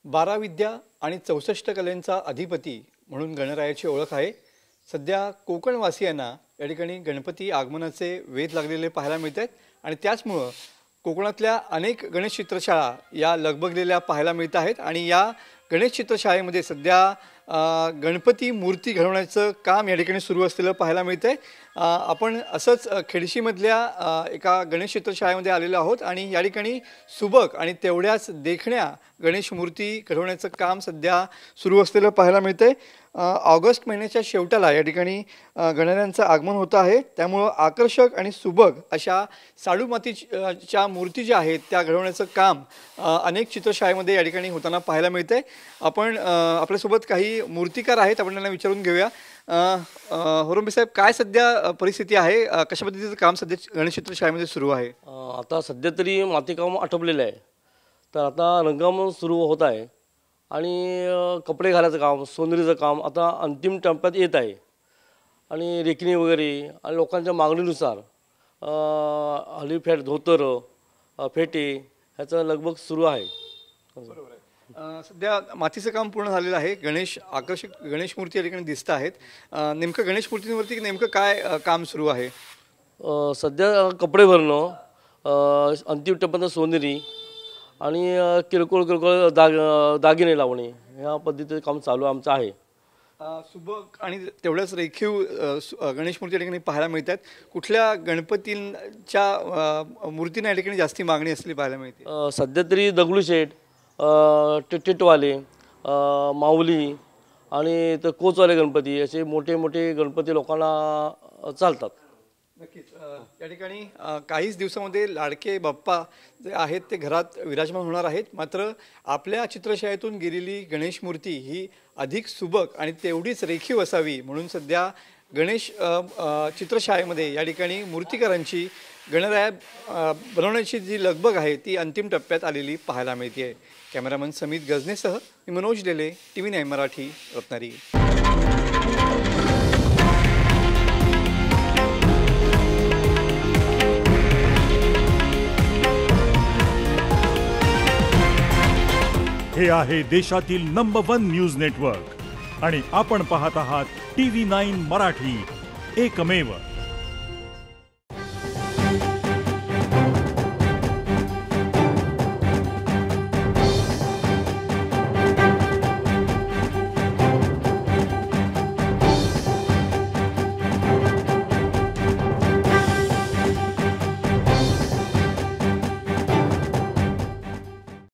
12 विद्या आणि 64 कलेंचा अधिपती म्हणून गणरायाची ओळख आहे। सध्या कोकणवासियांना या ठिकाणी गणपती आगमनाचे वेध लागलेले पाहायला मिळतात आणि त्याचमुळे कोकणातल्या अनेक गणेश चित्रशाळा या लगबगलेल्या पाहायला मिळत आहेत आणि या गणेश चित्रशाळेमध्ये सध्या गणपती मूर्ती घडवण्याचं काम या ठिकाणी सुरू असलेलं पाहायला मिळतंय। आपण असंच खेडशीमधल्या एका गणेश चित्रशाळेमध्ये आलेलो आहोत आणि या ठिकाणी सुबक आणि तेवढ्याच देखण्या गणेश मूर्ती घडवण्याचं काम सध्या सुरू असलेलं पाहायला मिळतंय। ऑगस्ट महिन्याच्या शेवटाला या ठिकाणी गणरायांचं आगमन होतं आहे, त्यामुळे आकर्षक आणि सुबक अशा साडू मातीच्या मूर्ती ज्या आहेत त्या घडवण्याचं काम अनेक चित्रशाळेमध्ये या ठिकाणी होताना पाहायला मिळतंय। आपण आपल्यासोबत काही मूर्तिकार आहेत, आपण त्यांना विचारून घेऊया। होरंबे साहेब, काय सध्या परिस्थिती आहे, कशा पद्धतीचं काम सध्या गणेश चित्रशाळेमध्ये सुरू आहे? आता सध्या तरी मातीकाम आटोपलेलं आहे, तर आता रंगकाम सुरू होत आहे आणि कपडे घालायचं काम, सोनेरीचं काम आता अंतिम टप्प्यात येत आहे आणि रेखणी वगैरे आणि लोकांच्या मागणीनुसार हळीफेट धोतर फेटे ह्याचं लगबग सुरू आहे। बरोबर आहे। सध्या मातीचं काम पूर्ण झालेलं आहे, आकर्षक गणेश मूर्ती या ठिकाणी दिसत आहेत। नेमकं गणेश मूर्तींवरती नेमकं काय काम सुरू आहे? सध्या कपडे भरणं, अंतिम टप्प्यात सोनेरी आणि किरकोळ दागिने लावणे ह्या पद्धतीचं काम चालू आमचं आहे। सुबक आणि तेवढ्याच रेखीव गणेश मूर्ती या ठिकाणी पाहायला मिळतात। कुठल्या गणपतींच्या मूर्तींना या ठिकाणी जास्ती मागणी असलेली पाहायला मिळते? सध्या तरी दगडूशेठ, टिटवाले, माऊली आणि तर कोचवाले गणपती असे मोठे मोठे गणपती लोकांना चालतात। नक्कीच या ठिकाणी काहीच दिवसामध्ये लाडके बाप्पा जे आहेत ते घरात विराजमान होणार आहेत। मात्र आपल्या चित्रशाळेतून गेलेली गणेश मूर्ती ही अधिक सुबक आणि तेवढीच रेखीव असावी म्हणून सध्या गणेश चित्रशाळेमध्ये या ठिकाणी मूर्तिकारांची गणराया बनवण्याची जी लगबग आहे ती अंतिम टप्प्यात आलेली पाहायला मिळते। कॅमेरामन समित गजनेसह मी मनोज डेले, TV9 मराठी, रत्नागिरी। हे आहे देशातील नंबर 1 न्यूज नेटवर्क आणि आपण पाहत आहात TV9 मराठी, एकमेव।